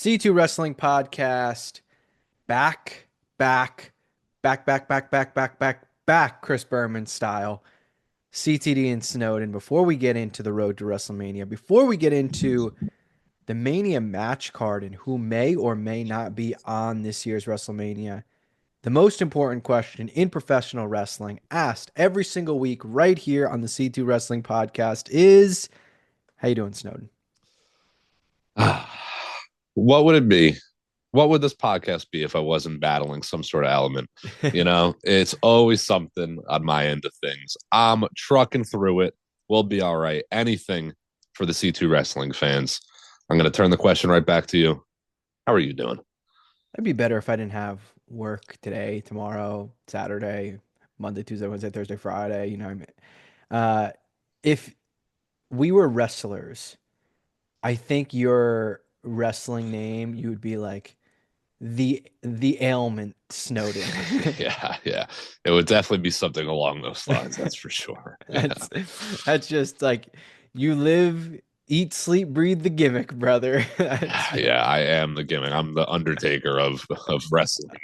C2 Wrestling Podcast. Back, back, back, Chris Berman style. CTD and Snowden. Before we get into the road to WrestleMania, before we get into the Mania match card and who may or may not be on this year's WrestleMania, the most important question in professional wrestling, asked every single week right here on the C2 Wrestling Podcast, is how you doing, Snowden? What would it be? What would this podcast be if I wasn't battling some sort of element? It's always something on my end of things. I'm trucking through it. We'll be all right. Anything for the C2 wrestling fans. I'm going to turn the question right back to you. How are you doing? It'd be better if I didn't have work today, tomorrow, Saturday, Monday, Tuesday, Wednesday, Thursday, Friday. You know what I mean? Uh, if we were wrestlers, I think your wrestling name, you would be like the ailment Snowden. Yeah. It would definitely be something along those lines. That's for sure. Yeah. That's that's just like you live, eat, sleep, breathe the gimmick, brother. Yeah, I am the gimmick. I'm the Undertaker of wrestling.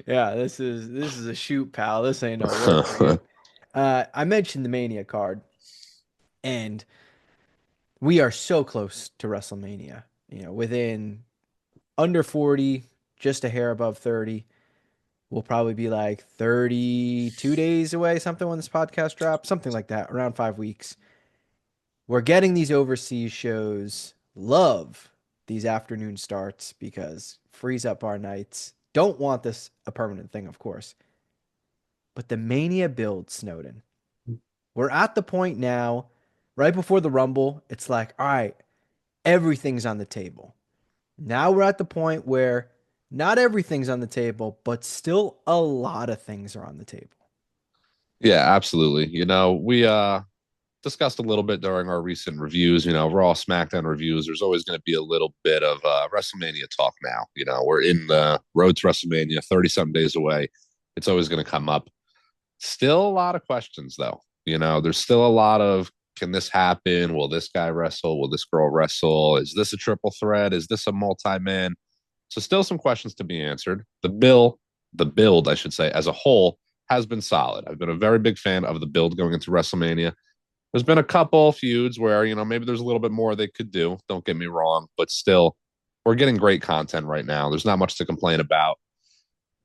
Yeah, this is a shoot, pal. This ain't no work for you. I mentioned the Mania card, and we are so close to WrestleMania. Within under 40, just a hair above 30. We'll probably be like 32 days away, something when this podcast drops, something like that, around 5 weeks. We're getting these overseas shows. Love these afternoon starts because frees up our nights. Don't want this a permanent thing, of course. But the Mania build, Snowden. We're at the point now, right before the Rumble, it's like, all right, everything's on the table. Now we're at the point where not everything's on the table, but still a lot of things are on the table. Yeah, absolutely. We discussed a little bit during our recent reviews, Raw SmackDown reviews. There's always going to be a little bit of WrestleMania talk now. We're in the road to WrestleMania, 30 something days away. It's always going to come up. Still a lot of questions, though. There's still a lot of, can this happen? Will this guy wrestle? Will this girl wrestle? Is this a triple threat? Is this a multi-man? So still some questions to be answered. The build, I should say, as a whole has been solid. I've been a very big fan of the build going into WrestleMania. There's been a couple feuds where, maybe there's a little bit more they could do. Don't get me wrong, but still, we're getting great content right now. There's not much to complain about.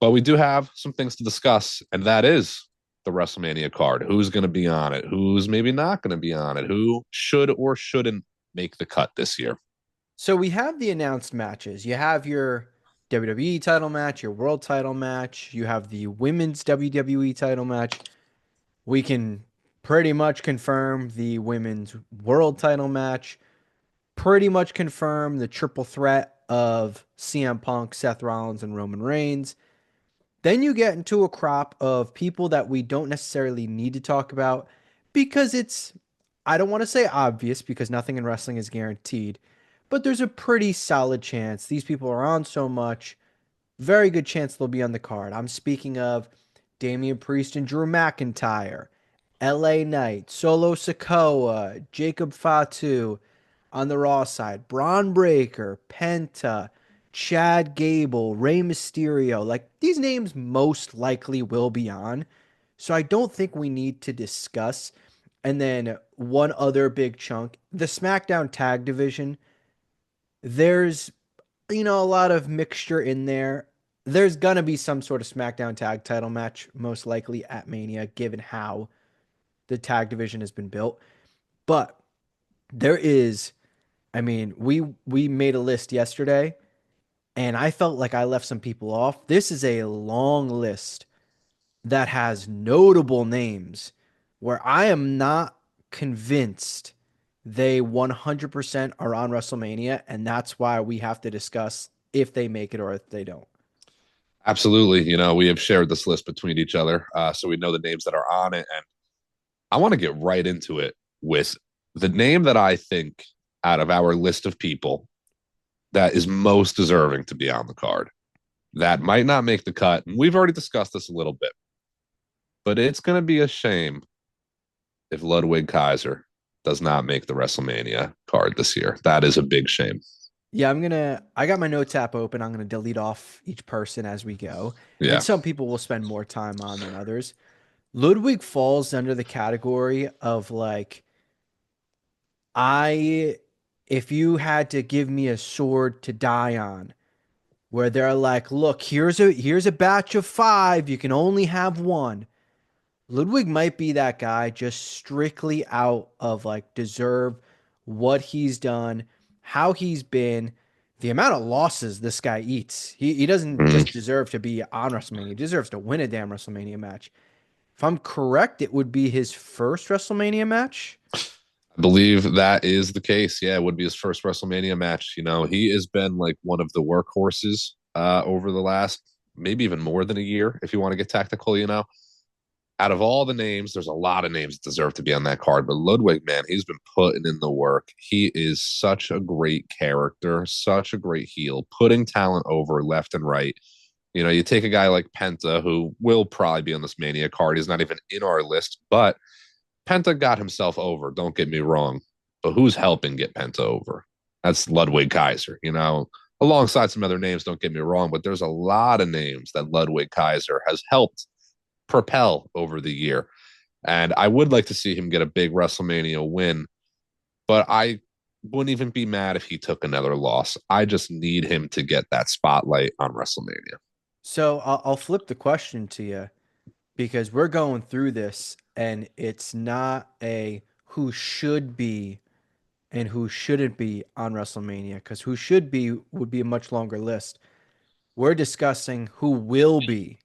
But we do have some things to discuss, and that is the WrestleMania card. Who's going to be on it? Who's maybe not going to be on it? Who should or shouldn't make the cut this year? So we have the announced matches. You have your WWE title match, your world title match, you have the women's WWE title match. We can pretty much confirm the women's world title match, pretty much confirm the triple threat of CM Punk, Seth Rollins, and Roman Reigns. Then you get into a crop of people that we don't necessarily need to talk about because I don't want to say obvious because nothing in wrestling is guaranteed, but there's a pretty solid chance these people are on so much, very good chance they'll be on the card. I'm speaking of Damian Priest and Drew McIntyre, LA Knight, Solo Sikoa, Jacob Fatu on the Raw side, Braun Breaker, Penta, Chad Gable, Rey Mysterio. Like these names most likely will be on. So I don't think we need to discuss. And then one other big chunk, the SmackDown tag division. There's, a lot of mixture in there. There's gonna be some sort of SmackDown tag title match, most likely at Mania, given how the tag division has been built. But there is, we made a list yesterday, and I felt like I left some people off. This is a long list that has notable names where I am not convinced they 100% are on WrestleMania, and that's why we have to discuss if they make it or if they don't. Absolutely. We have shared this list between each other, so we know the names that are on it. And I want to get right into it with the name that I think out of our list of people that is most deserving to be on the card. That might not make the cut. And we've already discussed this a little bit, but it's going to be a shame if Ludwig Kaiser does not make the WrestleMania card this year. That is a big shame. Yeah, I got my notes app open. I'm gonna delete off each person as we go. And Yeah. some people will spend more time on than others. Ludwig falls under the category of like, I, if you had to give me a sword to die on, where they're like, look, here's a batch of five, you can only have one. Ludwig might be that guy just strictly out of like deserve what he's done, how he's been, the amount of losses this guy eats. He doesn't Mhm. just deserve to be on WrestleMania. He deserves to win a damn WrestleMania match. If I'm correct, it would be his first WrestleMania match. I believe that is the case. Yeah, it would be his first WrestleMania match. He has been like one of the workhorses over the last maybe even more than a year, if you want to get technical. Out of all the names, there's a lot of names that deserve to be on that card. But Ludwig, man, he's been putting in the work. He is such a great character, such a great heel, putting talent over left and right. You take a guy like Penta, who will probably be on this Mania card. He's not even in our list, but Penta got himself over. Don't get me wrong. But who's helping get Penta over? That's Ludwig Kaiser, alongside some other names, don't get me wrong, but there's a lot of names that Ludwig Kaiser has helped propel over the year. And I would like to see him get a big WrestleMania win, but I wouldn't even be mad if he took another loss. I just need him to get that spotlight on WrestleMania. So I'll flip the question to you because we're going through this and it's not a who should be and who shouldn't be on WrestleMania because who should be would be a much longer list. We're discussing who will be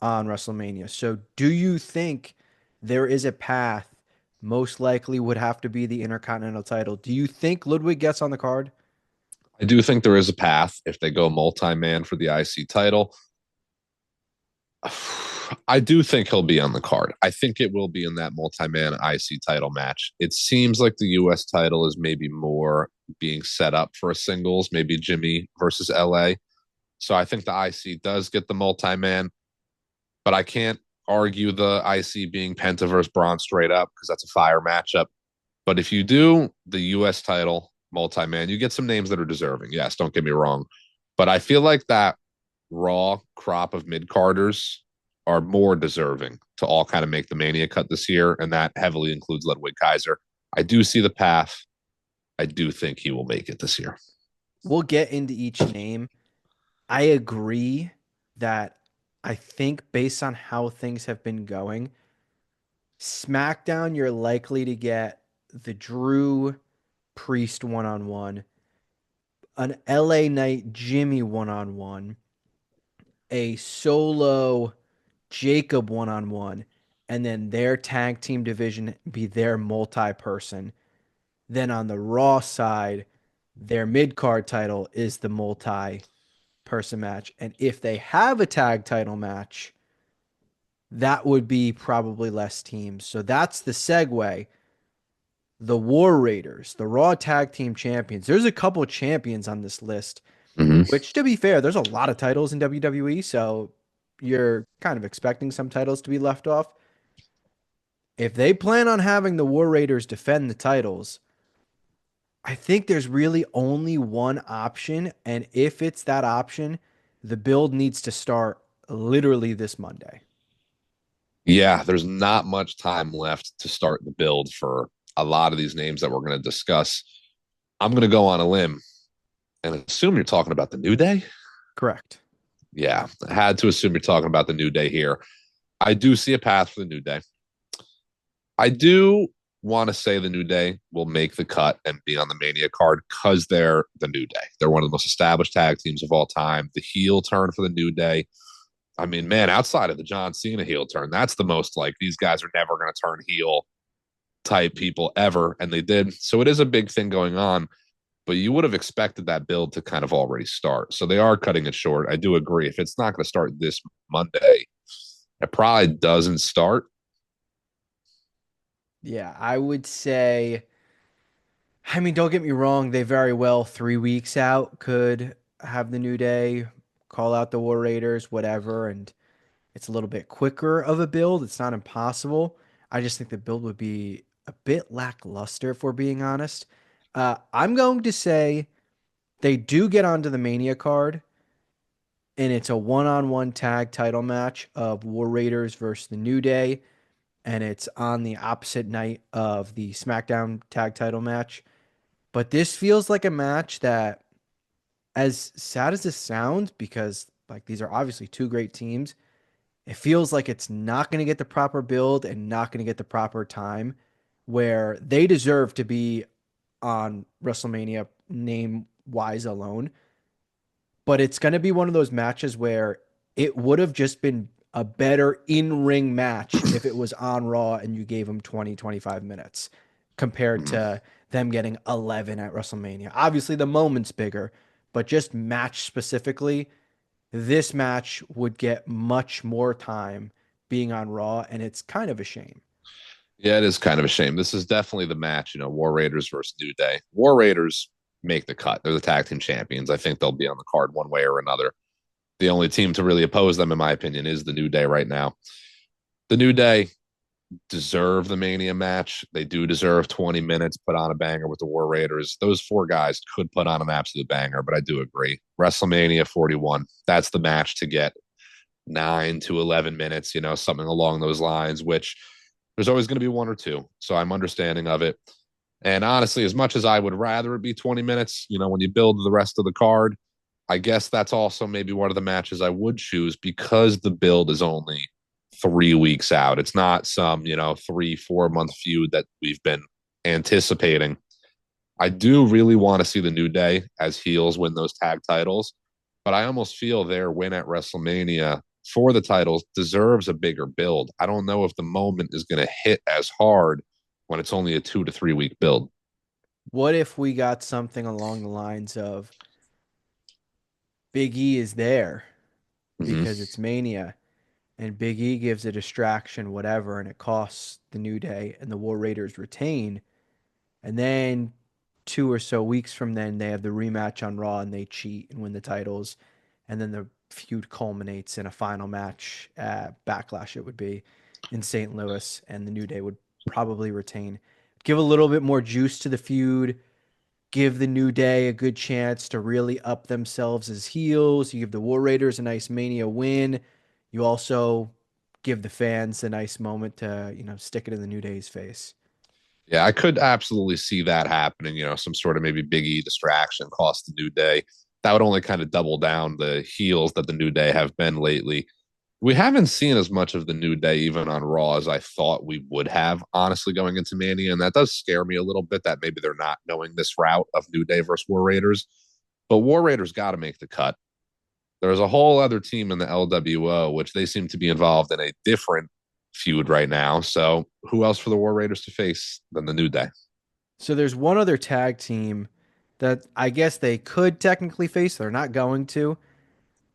on WrestleMania. So, do you think there is a path? Most likely would have to be the Intercontinental title. Do you think Ludwig gets on the card? I do think there is a path if they go multi man for the IC title. I do think he'll be on the card. I think it will be in that multi-man IC title match. It seems like the US title is maybe more being set up for a singles, maybe Jimmy versus LA. So I think the IC does get the multi-man, but I can't argue the IC being Penta versus Braun straight up because that's a fire matchup. But if you do the US title multi-man, you get some names that are deserving. Yes, don't get me wrong. But I feel like that raw crop of mid carders are more deserving to all kind of make the Mania cut this year, and that heavily includes Ludwig Kaiser. I do see the path. I do think he will make it this year. We'll get into each name. I agree that I think based on how things have been going, SmackDown, you're likely to get the Drew Priest one on one, an LA Knight Jimmy one on one, a solo Jacob one on one, and then their tag team division be their multi person. Then on the Raw side, their mid card title is the multi person match. And if they have a tag title match, that would be probably less teams. So that's the segue. The War Raiders, the Raw Tag Team Champions. There's a couple of champions on this list, Mm-hmm. which to be fair, there's a lot of titles in WWE. So you're kind of expecting some titles to be left off. If they plan on having the War Raiders defend the titles, I think there's really only one option. And if it's that option, the build needs to start literally this Monday. Yeah, there's not much time left to start the build for a lot of these names that we're going to discuss. I'm going to go on a limb and assume you're talking about the New Day. Correct. Yeah, I had to assume you're talking about the New Day here. I do see a path for the New Day. I do want to say the New Day will make the cut and be on the Mania card because they're the New Day. They're one of the most established tag teams of all time. The heel turn for the New Day. I mean, man, outside of the John Cena heel turn, that's the most like these guys are never going to turn heel type people ever. And they did. So it is a big thing going on, but you would have expected that build to kind of already start. So they are cutting it short. I do agree. If it's not going to start this Monday, it probably doesn't start. Yeah, I would say, I mean, don't get me wrong, they very well 3 weeks out could have the New Day call out the War Raiders, whatever, and it's a little bit quicker of a build. It's not impossible. I just think the build would be a bit lackluster, if we're being honest. I'm going to say They do get onto the Mania card, and it's a one-on-one tag title match of War Raiders versus the New Day, and it's on the opposite night of the SmackDown tag title match. But this feels like a match that, as sad as this sounds, because like these are obviously two great teams, it feels like it's not going to get the proper build and not going to get the proper time where they deserve to be on WrestleMania name wise alone. But it's going to be one of those matches where it would have just been a better in ring match if it was on Raw and you gave them 20, 25 minutes compared Mhm. to them getting 11 at WrestleMania. Obviously, the moment's bigger, but just match specifically, this match would get much more time being on Raw, and it's kind of a shame. Yeah, it is kind of a shame. This is definitely the match, War Raiders versus New Day. War Raiders make the cut. They're the tag team champions. I think they'll be on the card one way or another. The only team to really oppose them, in my opinion, is the New Day right now. The New Day deserve the Mania match. They do deserve 20 minutes, put on a banger with the War Raiders. Those four guys could put on an absolute banger, but I do agree. WrestleMania 41, that's the match to get 9 to 11 minutes, something along those lines, which there's always going to be one or two. So I'm understanding of it. And honestly, as much as I would rather it be 20 minutes, when you build the rest of the card, I guess that's also maybe one of the matches I would choose because the build is only 3 weeks out. It's not some, 3, 4 month feud that we've been anticipating. I do really want to see the New Day as heels win those tag titles, but I almost feel their win at WrestleMania for the titles deserves a bigger build. I don't know if the moment is going to hit as hard when it's only a 2 to 3 week build. What if we got something along the lines of Big E is there because Mm-hmm. it's Mania, and Big E gives a distraction, whatever, and it costs the New Day, and the War Raiders retain. And then 2 or so weeks from then, they have the rematch on Raw and they cheat and win the titles. And then the feud culminates in a final match at Backlash, it would be in St. Louis, and the New Day would probably retain. Give a little bit more juice to the feud, give the New Day a good chance to really up themselves as heels. You give the War Raiders a nice Mania win. You also give the fans a nice moment to, stick it in the New Day's face. Yeah, I could absolutely see that happening. Some sort of maybe Big E distraction cost the New Day. That would only kind of double down the heels that the New Day have been lately. We haven't seen as much of the New Day even on Raw as I thought we would have, honestly, going into Mania. And that does scare me a little bit that maybe they're not going this route of New Day versus War Raiders. But War Raiders got to make the cut. There's a whole other team in the LWO, which they seem to be involved in a different feud right now. So who else for the War Raiders to face than the New Day? So there's one other tag team that I guess they could technically face. They're not going to,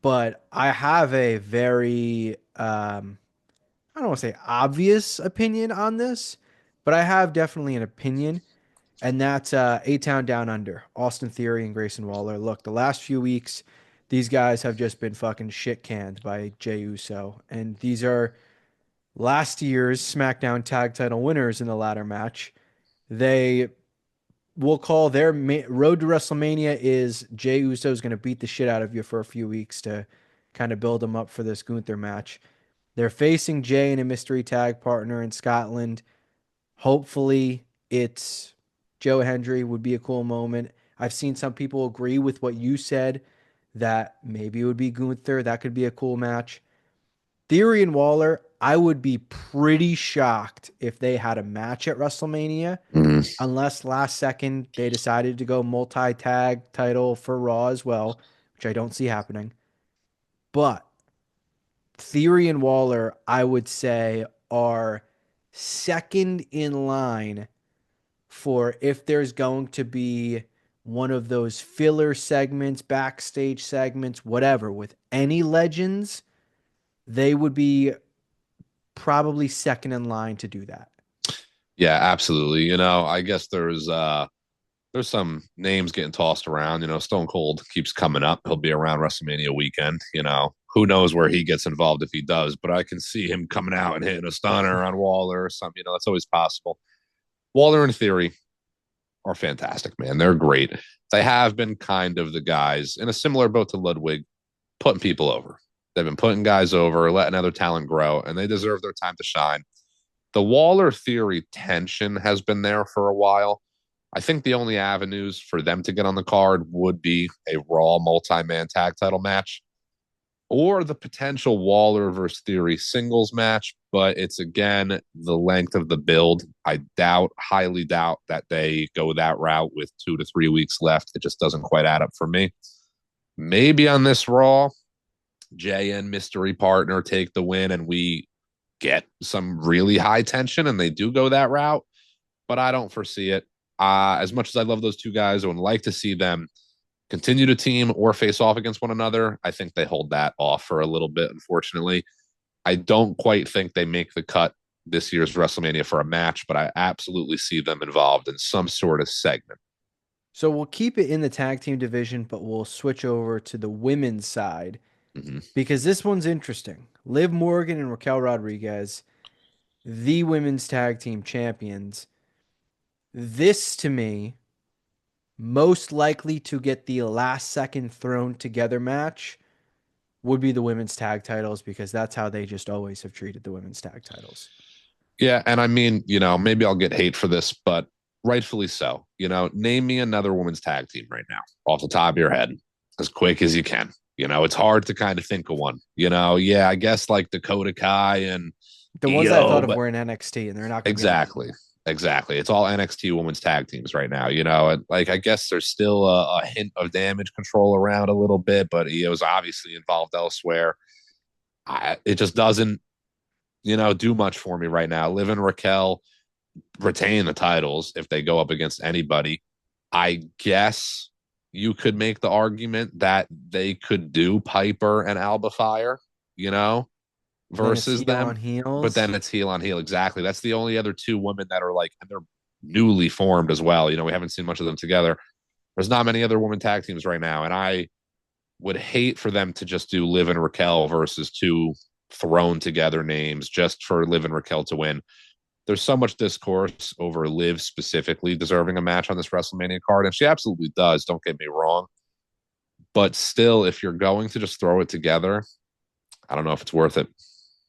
but I have a very I don't want to say obvious opinion on this, but I have definitely an opinion, and that's A Town Down Under, Austin Theory and Grayson Waller. Look, the last few weeks, these guys have just been fucking shit canned by Jey Uso, and these are last year's SmackDown Tag Title winners in the ladder match. They will call their road to WrestleMania is Jey Uso is going to beat the shit out of you for a few weeks to kind of build them up for this Gunther match. They're facing Jay and a mystery tag partner in Scotland. Hopefully, it's Joe Hendry would be a cool moment. I've seen some people agree with what you said that maybe it would be Gunther. That could be a cool match. Theory and Waller, I would be pretty shocked if they had a match at WrestleMania, Mm. unless last second they decided to go multi tag title for Raw as well, which I don't see happening. But Theory and Waller, I would say, are second in line for if there's going to be one of those filler segments, backstage segments, whatever, with any legends, they would be probably second in line to do that. Yeah, absolutely. I guess there's some names getting tossed around. Stone Cold keeps coming up. He'll be around WrestleMania weekend. Who knows where he gets involved if he does, but I can see him coming out and hitting a stunner on Waller or something. That's always possible. Waller in theory. are fantastic, man. They're great. They have been kind of the guys in a similar boat to Ludwig, putting people over. They've been putting guys over, letting other talent grow, and they deserve their time to shine. The Waller Theory tension has been there for a while. I think the only avenues for them to get on the card would be a Raw multi-man tag title match or the potential Waller versus Theory singles match. But it's again the length of the build. I doubt, highly doubt that they go that route with 2 to 3 weeks left. It just doesn't quite add up for me. Maybe on this Raw, JN mystery partner take the win and we get some really high tension and they do go that route, but I don't foresee it. As much as I love those two guys, I would like to see them continue to team or face off against one another. I think they hold that off for a little bit, unfortunately. I don't quite think they make the cut this year's WrestleMania for a match, but I absolutely see them involved in some sort of segment. So we'll keep it in the tag team division, but we'll switch over to the women's side Mm-hmm. because this one's interesting. Liv Morgan and Raquel Rodriguez, the women's tag team champions. This to me, most likely to get the last second thrown together match would be the women's tag titles because that's how they just always have treated the women's tag titles. Yeah, and I mean, maybe I'll get hate for this, but rightfully so. Name me another women's tag team right now off the top of your head as quick as you can. It's hard to kind of think of one. Yeah, I guess like Dakota Kai and The ones that I Io, thought of but were in NXT, and they're not going to be on exactly, exactly. It's all NXT women's tag teams right now. And like I guess there's still a hint of damage control around a little bit, but Io's obviously involved elsewhere. It just doesn't do much for me right now. Liv and Raquel retain the titles if they go up against anybody. I guess you could make the argument that they could do Piper and Alba Fire, you know, then it's versus heel them. on But heels. then it's heel on heel. Exactly. That's the only other two women that are like, and they're newly formed as well. We haven't seen much of them together. There's not many other women tag teams right now. And I would hate for them to just do Liv and Raquel versus two thrown together names just for Liv and Raquel to win. There's so much discourse over Liv specifically deserving a match on this WrestleMania card, and she absolutely does. Don't get me wrong, but still, if you're going to just throw it together, I don't know if it's worth it.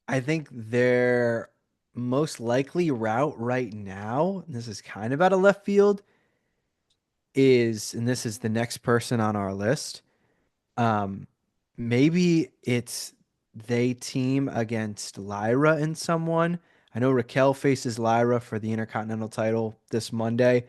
I think their most likely route right now, and this is kind of out of left field, is, and this is the next person on our list. Um, maybe it's they team against Lyra and someone. I know Raquel faces Lyra for the Intercontinental title this Monday.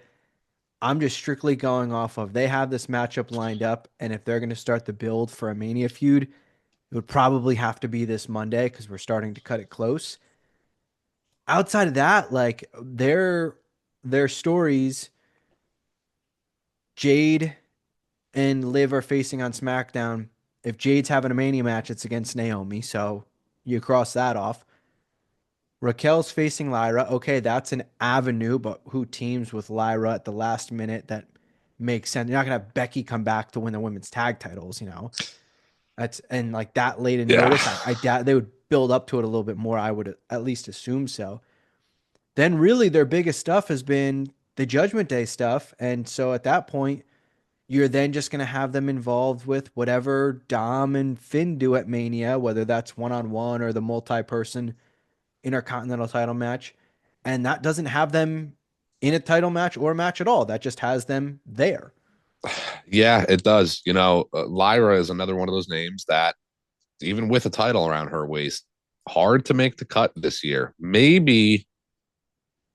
I'm just strictly going off of they have this matchup lined up, and if they're going to start the build for a Mania feud, it would probably have to be this Monday because we're starting to cut it close. Outside of that, like their stories, Jade and Liv are facing on SmackDown. If Jade's having a Mania match, it's against Naomi, so you cross that off. Raquel's facing Lyra. Okay, that's an avenue, but who teams with Lyra at the last minute that makes sense? You're not gonna have Becky come back to win the women's tag titles. That's and like that late in Yeah. notice. I doubt they would build up to it a little bit more. I would at least assume so. Then really their biggest stuff has been the Judgment Day stuff, and so at that point, you're then just gonna have them involved with whatever Dom and Finn do at Mania, whether that's one on one or the multi-person Intercontinental title match, and that doesn't have them in a title match or a match at all. That just has them there. Yeah, it does. Lyra is another one of those names that, even with a title around her waist, hard to make the cut this year. Maybe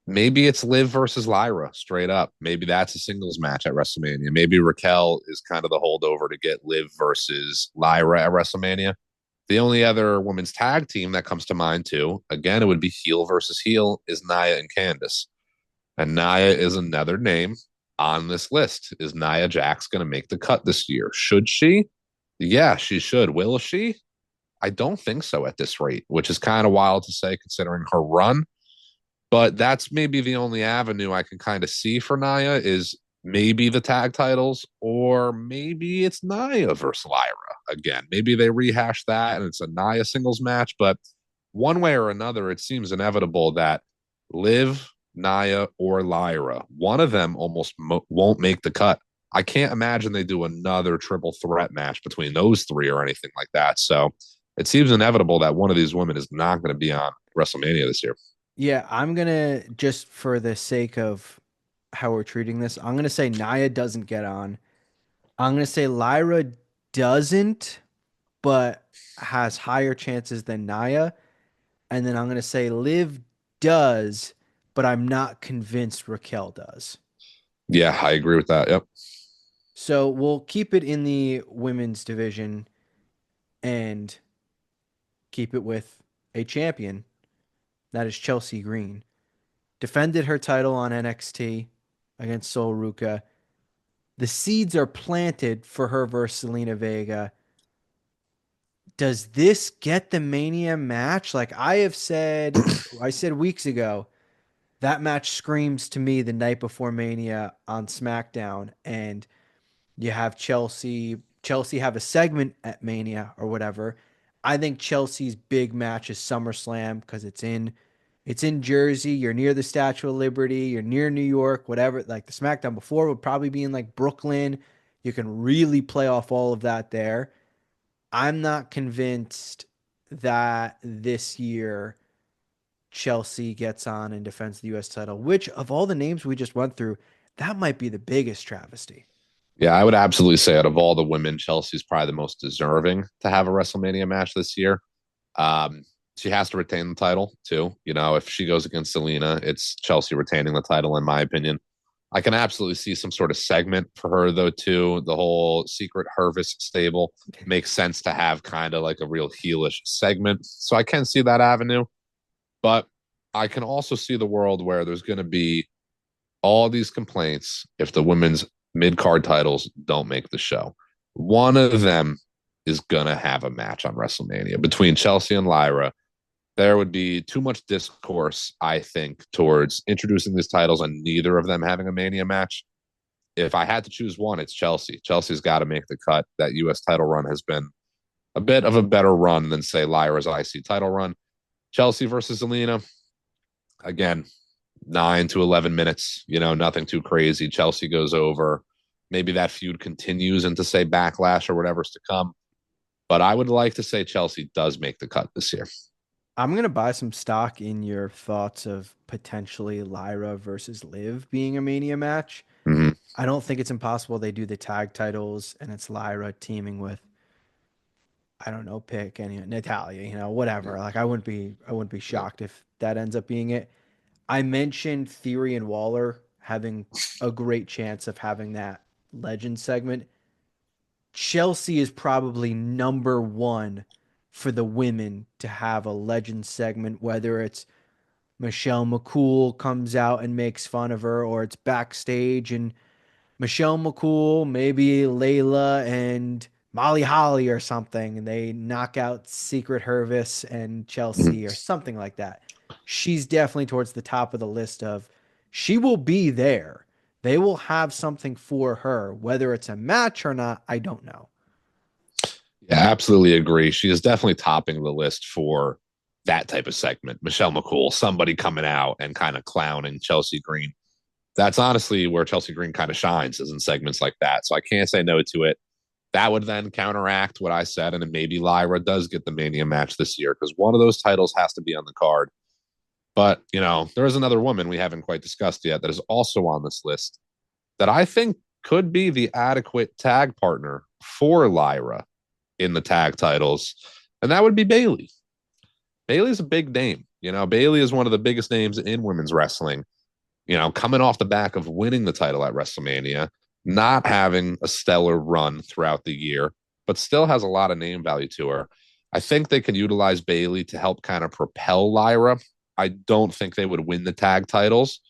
it's Liv versus Lyra straight up. Maybe that's a singles match at WrestleMania. Maybe Raquel is kind of the holdover to get Liv versus Lyra at WrestleMania. The only other women's tag team that comes to mind, too, again, it would be heel versus heel, is Nia and Candice. And Nia is another name on this list. Is Nia Jax going to make the cut this year? Should she? Yeah, she should. Will she? I don't think so at this rate, which is kind of wild to say considering her run. But that's maybe the only avenue I can kind of see for Nia is maybe the tag titles, or maybe it's Nia versus Lyra again. Maybe they rehash that and it's a Nia singles match. But one way or another, it seems inevitable that Liv Nia, or Lyra. One of them almost won't make the cut. I can't imagine they do another triple threat match between those three or anything like that. So it seems inevitable that one of these women is not going to be on WrestleMania this year. Yeah, I'm gonna just for the sake of how we're treating this, I'm gonna say Nia doesn't get on. I'm gonna say Lyra doesn't, but has higher chances than Nia. And then I'm gonna say Liv does, but I'm not convinced Raquel does. Yeah, I agree with that. Yep. So we'll keep it in the women's division and keep it with a champion. That is Chelsea Green. Defended her title on NXT against Sol Ruka. The seeds are planted for her versus Selena Vega. Does this get the Mania match? Like I said weeks ago, that match screams to me the night before Mania on SmackDown. And you have Chelsea have a segment at Mania or whatever. I think Chelsea's big match is SummerSlam because it's in Jersey. You're near the Statue of Liberty. You're near New York. Whatever. Like the SmackDown before would probably be in like Brooklyn. You can really play off all of that there. I'm not convinced that this year Chelsea gets on and defends the U.S. title. Which of all the names we just went through, that might be the biggest travesty. Yeah, I would absolutely say out of all the women, Chelsea's probably the most deserving to have a WrestleMania match this year. Um, she has to retain the title too. You know, if she goes against Selena, it's Chelsea retaining the title, in my opinion. I can absolutely see some sort of segment for her though too. The whole secret Hervis stable makes sense to have kind of like a real heelish segment. So I can see that avenue, but I can also see the world where there's going to be all these complaints if the women's mid card titles don't make the show. One of them is going to have a match on WrestleMania between Chelsea and Lyra. There would be too much discourse, I think, towards introducing these titles and neither of them having a Mania match. If I had to choose one, it's Chelsea. Chelsea's got to make the cut. That U.S. title run has been a bit of a better run than, say, Lyra's IC title run. Chelsea versus Zelina, again, 9 to 11 minutes, nothing too crazy. Chelsea goes over. Maybe that feud continues into, say, Backlash or whatever's to come. But I would like to say Chelsea does make the cut this year. I'm gonna buy some stock in your thoughts of potentially Lyra versus Liv being a Mania match. Mm-hmm. I don't think it's impossible they do the tag titles and it's Lyra teaming with I don't know, pick any Natalia, whatever. Like I wouldn't be shocked if that ends up being it. I mentioned Theory and Waller having a great chance of having that legend segment. Chelsea is probably number one for the women to have a legend segment, whether it's Michelle McCool comes out and makes fun of her, or it's backstage and Michelle McCool, maybe Layla and Molly Holly or something, and they knock out Secret Hervis and Mm-hmm. Chelsea or something like that. She's definitely towards the top of the list of she will be there. They will have something for her. Whether it's a match or not, I don't know. Yeah, absolutely agree. She is definitely topping the list for that type of segment. Michelle McCool, somebody coming out and kind of clowning Chelsea Green. That's honestly where Chelsea Green kind of shines, is in segments like that. So I can't say no to it. That would then counteract what I said, and then maybe Lyra does get the Mania match this year because one of those titles has to be on the card. But, there is another woman we haven't quite discussed yet that is also on this list that I think could be the adequate tag partner for Lyra in the tag titles, and that would be Bayley. Bayley's a big name. Bayley is one of the biggest names in women's wrestling. Coming off the back of winning the title at WrestleMania, not having a stellar run throughout the year, but still has a lot of name value to her. I think they can utilize Bayley to help kind of propel Lyra. I don't think they would win the tag titles.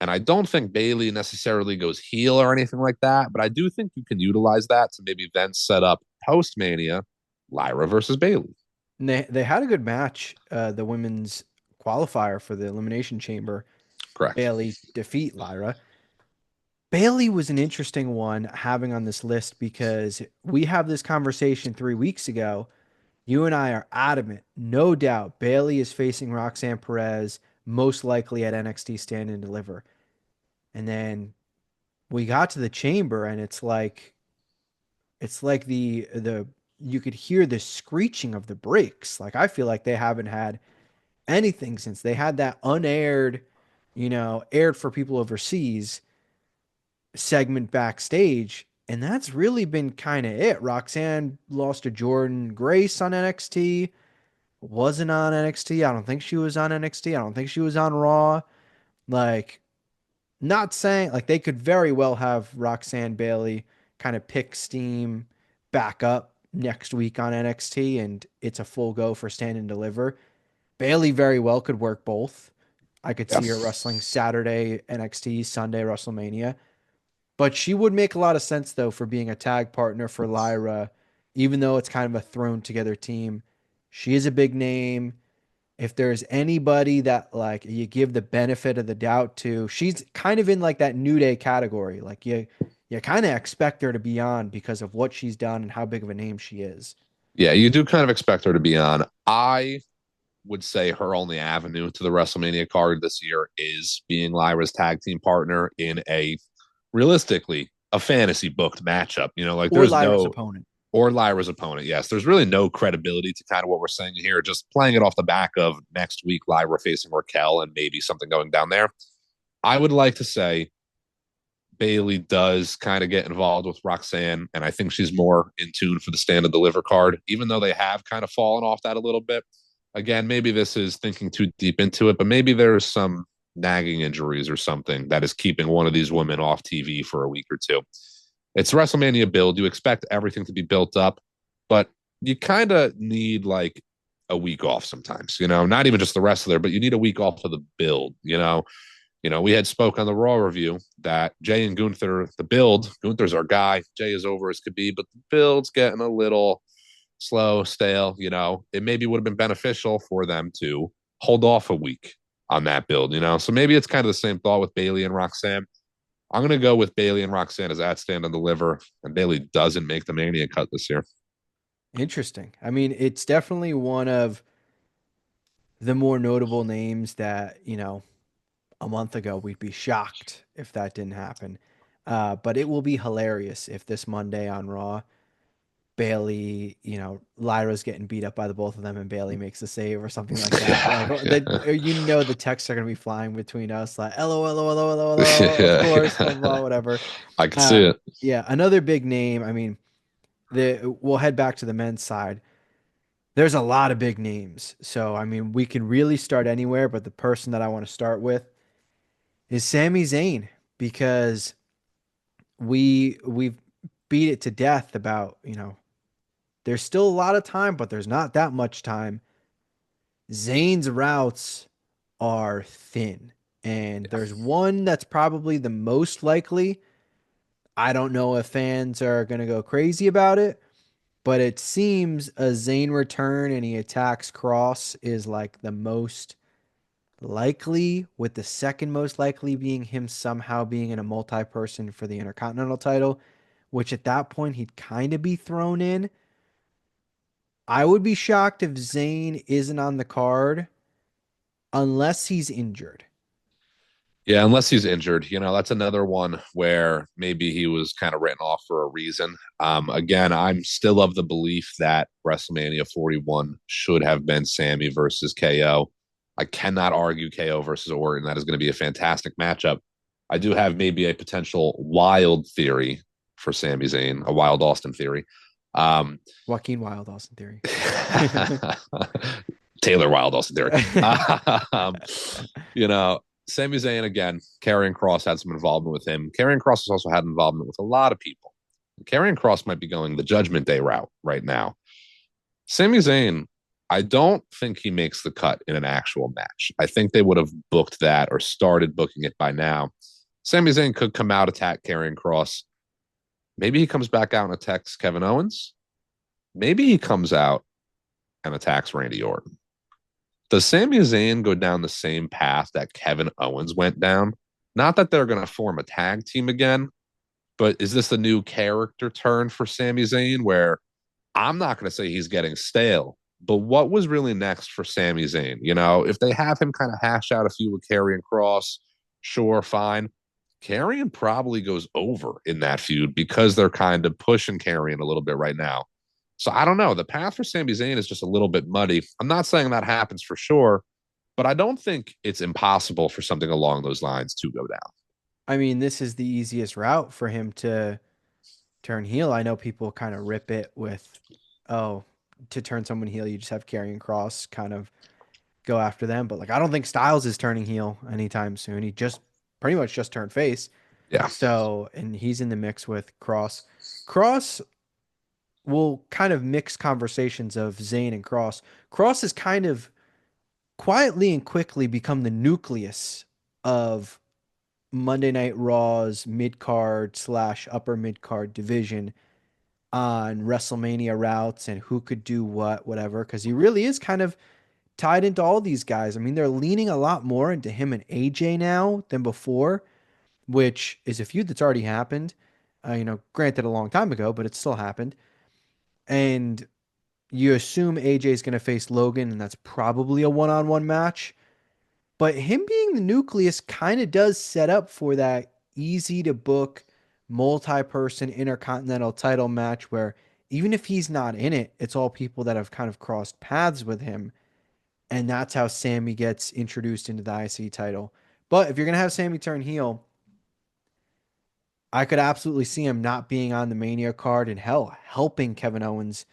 And I don't think Bayley necessarily goes heel or anything like that, but I do think you can utilize that to maybe then set up post Mania Lyra versus Bayley. And they had a good match, the women's qualifier for the Elimination Chamber. Correct. Bailey defeat Lyra. Bailey was an interesting one having on this list because we have this conversation 3 weeks ago. You and I are adamant, no doubt. Bailey is facing Roxanne Perez. most likely at NXT Stand and Deliver. And then we got to the chamber and it's like the you could hear the screeching of the brakes. Like I feel like they haven't had anything since they had that unaired, aired for people overseas segment backstage. And that's really been kind of it. Roxanne lost to Jordan Grace on NXT, wasn't on NXT. I don't think she was on NXT. I don't think she was on Raw. Like, not saying like they could very well have Roxanne Bailey kind of pick steam back up next week on NXT and it's a full go for Stand and Deliver. Bailey very well could work both. I could Yeah. see her wrestling Saturday NXT, Sunday WrestleMania. But she would make a lot of sense though for being a tag partner for Lyra, even though it's kind of a thrown together team. She is a big name. If there's anybody that like you give the benefit of the doubt to, she's kind of in like that New Day category. Like you kind of expect her to be on because of what she's done and how big of a name she is. Yeah, you do kind of expect her to be on. I would say her only avenue to the WrestleMania card this year is being Lyra's tag team partner in a realistically a fantasy booked matchup. Like Or there's Lyra's no opponent. or Lyra's opponent. Yes, there's really no credibility to kind of what we're saying here. Just playing it off the back of next week, Lyra facing Raquel and maybe something going down there. I would like to say Bailey does kind of get involved with Roxanne, and I think she's more in tune for the Stand and Deliver card, even though they have kind of fallen off that a little bit. Again, maybe this is thinking too deep into it, but maybe there's some nagging injuries or something that is keeping one of these women off TV for a week or two. It's WrestleMania build. You expect everything to be built up, but you kind of need like a week off sometimes, not even just the wrestler, but you need a week off of the build. We had spoke on the Raw review that Jay and Gunther, the build, Gunther's our guy. Jay is over as could be, but the build's getting a little slow, stale. It maybe would have been beneficial for them to hold off a week on that build. So maybe it's kind of the same thought with Bailey and Roxanne. I'm going to go with Bailey and Roxanne as at Stand and Deliver, and Bailey doesn't make the Mania cut this year. Interesting. I mean, it's definitely one of the more notable names that, a month ago we'd be shocked if that didn't happen. But it will be hilarious if this Monday on Raw, Bailey, Lyra's getting beat up by the both of them and Bailey makes a save or something like that. Like Yeah, yeah. the texts are gonna be flying between us like LOL, LOL, LOL, of Yeah, course, blah yeah. blah, whatever. I can see Uh, it. yeah, another big name. I mean, we'll head back to the men's side. There's a lot of big names. So, I mean, we can really start anywhere, but the person that I want to start with is Sami Zayn because we've beat it to death about, there's still a lot of time, but there's not that much time. Zayn's routes are thin, and there's one that's probably the most likely. I don't know if fans are going to go crazy about it, but it seems a Zayn return and he attacks Cross is like the most likely, with the second most likely being him somehow being in a multi-person for the Intercontinental title, which at that point he'd kind of be thrown in. I would be shocked if Zayn isn't on the card unless he's injured. Yeah, unless he's injured, that's another one where maybe he was kind of written off for a reason. Again, I'm still of the belief that WrestleMania 41 should have been Sammy versus KO. I cannot argue KO versus Orton. That is going to be a fantastic matchup. I do have maybe a potential wild theory for Sami Zayn, a wild Austin theory. Um, Joaquin Wild, Austin Theory. Taylor Wild Austin theory. Um, you know, Sami Zayn again, Karrion Kross had some involvement with him. Karrion Kross has also had involvement with a lot of people. Karrion Kross might be going the Judgment Day route right now. Sami Zayn, I don't think he makes the cut in an actual match. I think they would have booked that or started booking it by now. Sami Zayn could come out, attack Karrion Kross. Maybe he comes back out and attacks Kevin Owens. Maybe he comes out and attacks Randy Orton. Does Sami Zayn go down the same path that Kevin Owens went down? Not that they're going to form a tag team again, but is this a new character turn for Sami Zayn where I'm not going to say he's getting stale, But what was really next for Sami Zayn? You know, if they have him kind of hash out a few with Karrion Cross, sure, fine. Karrion probably goes over in that feud because they're kind of pushing Karrion a little bit right now. So I don't know. The path for Sami Zayn is just a little bit muddy. I'm not saying that happens for sure, but I don't think it's impossible for something along those lines to go down. I mean, this is the easiest route for him to turn heel. I know people kind of rip it with, oh, to turn someone heel, you just have Karrion Cross kind of go after them. But like, I don't think Styles is turning heel anytime soon. He just pretty much just turned face. Yeah. So, and he's in the mix with Cross. Cross will kind of mix conversations of Zayn and Cross. Cross has kind of quietly and quickly become the nucleus of Monday Night Raw's mid card slash upper mid card division on WrestleMania routes and who could do what, whatever, because he really is kind of tied into all these guys. I mean, they're leaning a lot more into him and AJ now than before, which is a feud that's already happened. Granted a long time ago, but it still happened. And you assume AJ is going to face Logan, and that's probably a one-on-one match. But him being the nucleus kind of does set up for that easy to book multi-person intercontinental title match where even if he's not in it, it's all people that have kind of crossed paths with him. And that's how Sammy gets introduced into the IC title. But if you're going to have Sammy turn heel, I could absolutely see him not being on the Mania card and hell, helping Kevin Owens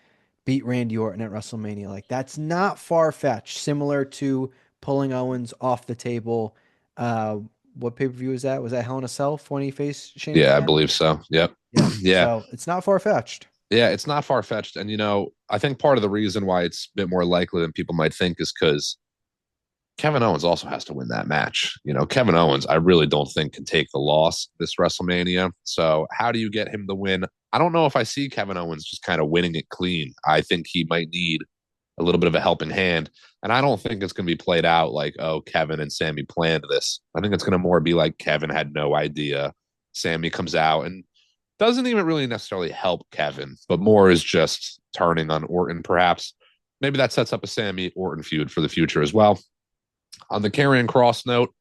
beat Randy Orton at WrestleMania. Like that's not far fetched. Similar to pulling Owens off the table. Uh, what pay per view was that? Was that Hell in a Cell when he faced Shane Yeah, I McMahon? believe so. Yep. Yeah. Yeah. So it's not far fetched. Yeah, it's not far fetched. And, I think part of the reason why it's a bit more likely than people might think is because Kevin Owens also has to win that match. Kevin Owens, I really don't think can take the loss this WrestleMania. So, how do you get him the win? I don't know if I see Kevin Owens just kind of winning it clean. I think he might need a little bit of a helping hand. And I don't think it's going to be played out like, oh, Kevin and Sammy planned this. I think it's going to more be like Kevin had no idea. Sammy comes out and doesn't even really necessarily help Kevin, but more is just turning on Orton, perhaps. Maybe that sets up a Sammy Orton feud for the future as well. On the Karrion Cross note,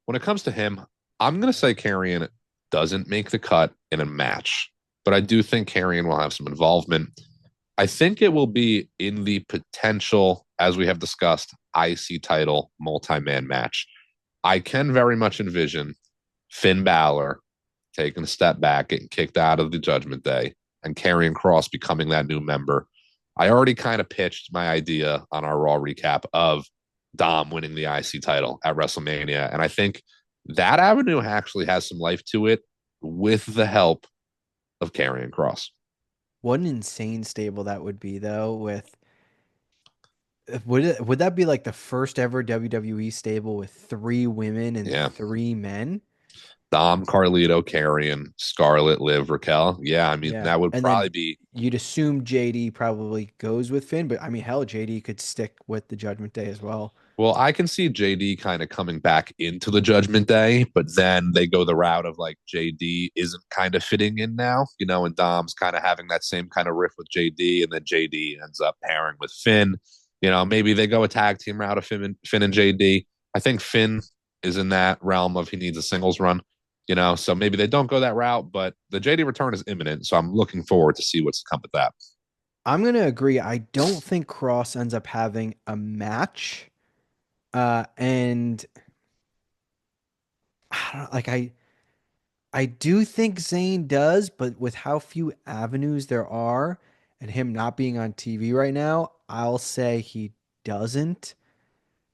when it comes to him, I'm going to say Karrion doesn't make the cut in a match, but I do think Karrion will have some involvement. I think it will be in the potential, as we have discussed, IC title multi-man match. I can very much envision Finn Balor taking a step back, getting kicked out of the Judgment Day, and Karrion Cross becoming that new member. I already kind of pitched my idea on our Raw recap of Dom winning the IC title at WrestleMania. And I think that avenue actually has some life to it with the help of Karrion Cross. What an insane stable that would be, though. Would that be like the first ever WWE stable with three women and Yeah. three men? Dom, Carlito, Karrion, Scarlett, Liv, Raquel. Yeah, I mean, Yeah. that would And probably then be. you'd assume JD probably goes with Finn, but I mean, hell, JD could stick with the Judgment Day as well. Well, I can see JD kind of coming back into the Judgment Day, but then they go the route of like JD isn't kind of fitting in now, and Dom's kind of having that same kind of riff with JD, and then JD ends up pairing with Finn. Maybe they go a tag team route of Finn and JD. I think Finn is in that realm of he needs a singles run, so maybe they don't go that route, but the JD return is imminent. So I'm looking forward to see what's to come with that. I'm gonna agree. I don't think Cross ends up having a match. And I don't like I do think Zayn does, but with how few avenues there are and him not being on TV right now, I'll say he doesn't.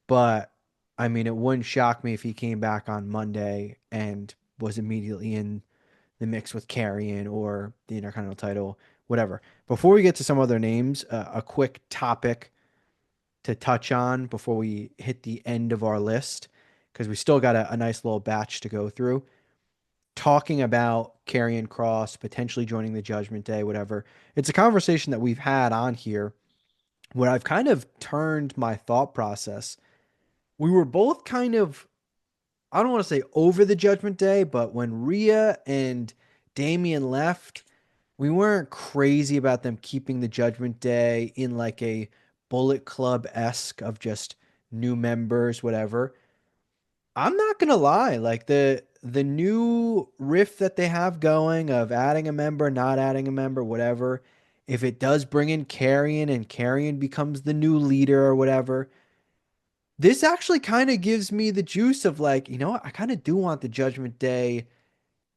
But I mean, it wouldn't shock me if he came back on Monday and was immediately in the mix with Carrion or the Intercontinental title, whatever. Before we get to some other names, a quick topic to touch on before we hit the end of our list, because we still got a nice little batch to go through. Talking about Karrion Cross potentially joining the Judgment Day, whatever. It's a conversation that we've had on here where I've kind of turned my thought process. We were both kind of, I don't want to say over the Judgment Day, but when Rhea and Damian left, we weren't crazy about them keeping the Judgment Day in like a Bullet Club-esque of just new members, whatever. I'm not gonna lie, like the new riff that they have going of adding a member, not adding a member, whatever. If it does bring in Carrion and Carrion becomes the new leader or whatever, this actually kind of gives me the juice of like, you know what? I kind of do want the Judgment Day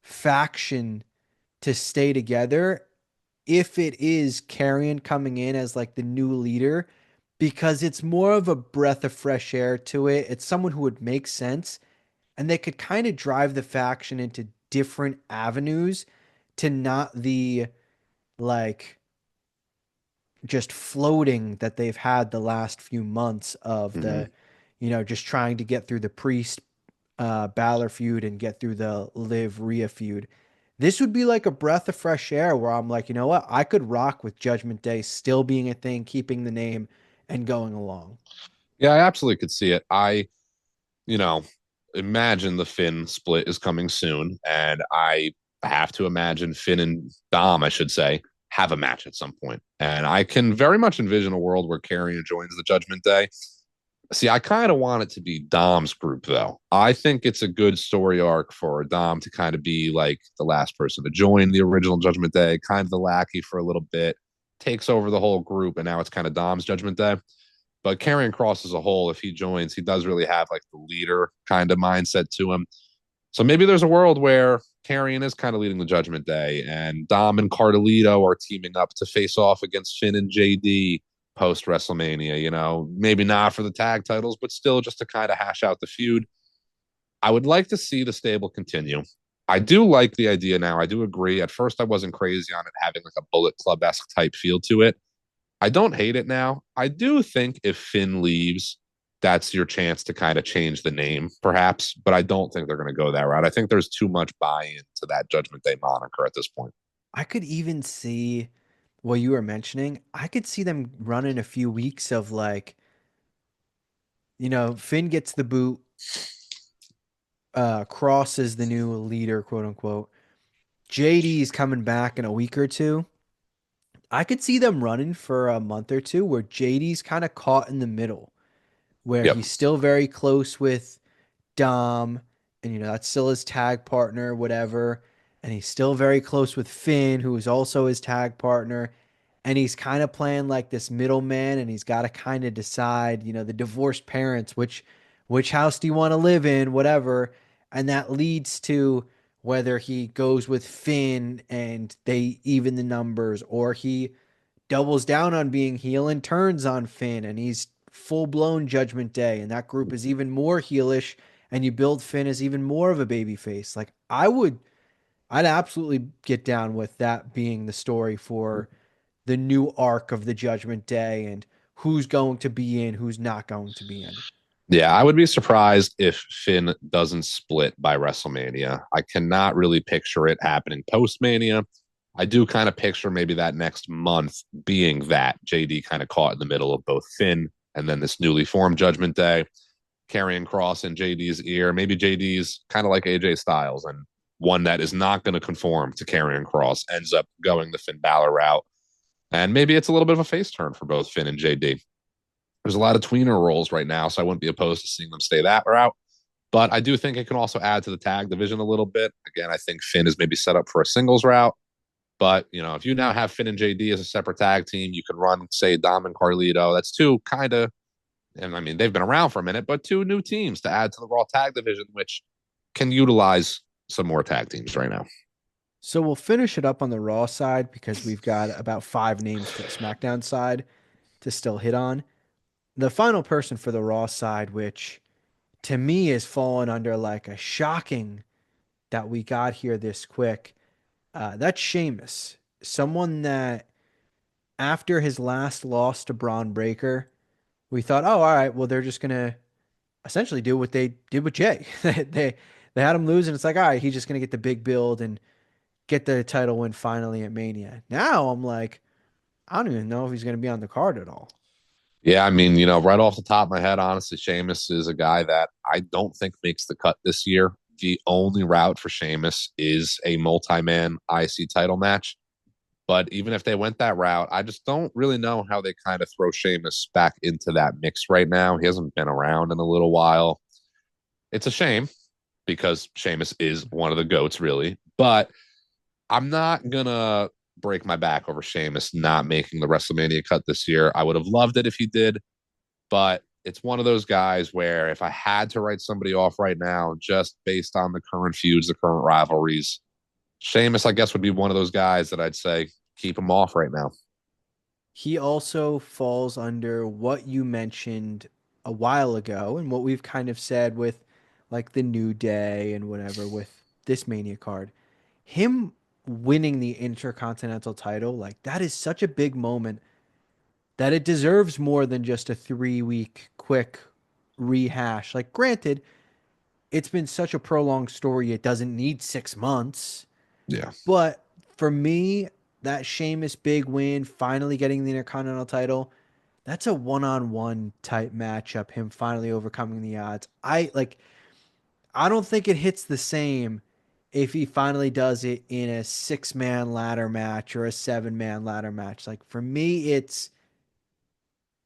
faction to stay together if it is Carrion coming in as like the new leader, because it's more of a breath of fresh air to it. It's someone who would make sense and they could kind of drive the faction into different avenues to not the like just floating that they've had the last few months of Mhm. the, just trying to get through the Priest Balor feud and get through the Liv Rhea feud. This would be like a breath of fresh air where I'm like, you know what? I could rock with Judgment Day still being a thing, keeping the name and going along. Yeah, I absolutely could see it. You know, imagine the Finn split is coming soon, and I have to imagine Finn and Dom, I should say, have a match at some point. And I can very much envision a world where Karrion joins the Judgment Day. See, I kind of want it to be Dom's group, though. I think it's a good story arc for Dom to kind of be like the last person to join the original Judgment Day, kind of the lackey for a little bit, takes over the whole group, and now it's kind of Dom's Judgment Day. But Karrion Cross as a whole, if he joins, he does really have like the leader kind of mindset to him. So maybe there's a world where Karrion is kind of leading the Judgment Day, and Dom and Carlito are teaming up to face off against Finn and JD post WrestleMania. Maybe not for the tag titles, but still just to kind of hash out the feud. I would like to see the stable continue. I do like the idea now. I do agree. At first, I wasn't crazy on it having like a Bullet Club esque type feel to it. I don't hate it now. I do think if Finn leaves, that's your chance to kind of change the name, perhaps. But I don't think they're going to go that route. I think there's too much buy-in to that Judgment Day moniker at this point. I could even see what you were mentioning. I could see them running a few weeks of like, Finn gets the boot, Cross is the new leader, quote unquote. JD is coming back in a week or two. I could see them running for a month or two where JD's kind of caught in the middle, where Yep. he's still very close with Dom, and that's still his tag partner, whatever. And he's still very close with Finn, who is also his tag partner. And he's kind of playing like this middleman, and he's got to kind of decide, the divorced parents, which house do you want to live in, whatever. And that leads to whether he goes with Finn and they even the numbers, or he doubles down on being heel and turns on Finn, and he's full blown Judgment Day, and that group is even more heelish, and you build Finn as even more of a baby face. Like I'd absolutely get down with that being the story for the new arc of the Judgment Day and who's going to be in, who's not going to be in. Yeah, I would be surprised if Finn doesn't split by WrestleMania. I cannot really picture it happening post Mania. I do kind of picture maybe that next month being that JD kind of caught in the middle of both Finn and then this newly formed Judgment Day, carrying Cross in JD's ear. Maybe JD's kind of like AJ Styles, and one that is not going to conform to carrying Cross ends up going the Finn Balor route. And maybe it's a little bit of a face turn for both Finn and JD. There's a lot of tweener roles right now, so I wouldn't be opposed to seeing them stay that route. But I do think it can also add to the tag division a little bit. Again, I think Finn is maybe set up for a singles route. But, if you now have Finn and JD as a separate tag team, you could run, say, Dom and Carlito. That's two kind of, and I mean, they've been around for a minute, but two new teams to add to the Raw tag division, which can utilize some more tag teams right now. So we'll finish it up on the Raw side because we've got about 5 names for the SmackDown side to still hit on. The final person for the Raw side, which to me is fallen under like a shocking that we got here this quick. That's Sheamus, someone that after his last loss to Braun Breaker, we thought, oh, all right, well they're just gonna essentially do what they did with Jay. They had him lose, and it's like, all right, he's just gonna get the big build and get the title win finally at Mania. Now I'm like, I don't even know if he's gonna be on the card at all. Yeah, I mean, right off the top of my head, honestly, Sheamus is a guy that I don't think makes the cut this year. The only route for Sheamus is a multi-man IC title match. But even if they went that route, I just don't really know how they kind of throw Sheamus back into that mix right now. He hasn't been around in a little while. It's a shame because Sheamus is one of the GOATs, really. But I'm not going to break my back over Sheamus not making the WrestleMania cut this year. I would have loved it if he did, but it's one of those guys where if I had to write somebody off right now, just based on the current feuds, the current rivalries, Sheamus, I guess, would be one of those guys that I'd say keep him off right now. He also falls under what you mentioned a while ago and what we've kind of said with like the New Day and whatever with this Mania card. Him winning the Intercontinental title, like that is such a big moment that it deserves more than just a 3 week quick rehash. Like, granted, it's been such a prolonged story, it doesn't need 6 months. Yeah. But for me, that Sheamus big win, finally getting the Intercontinental title, that's a one-on-one type matchup. Him finally overcoming the odds. I don't think it hits the same if he finally does it in a 6 man ladder match or a 7 man ladder match. Like for me, it's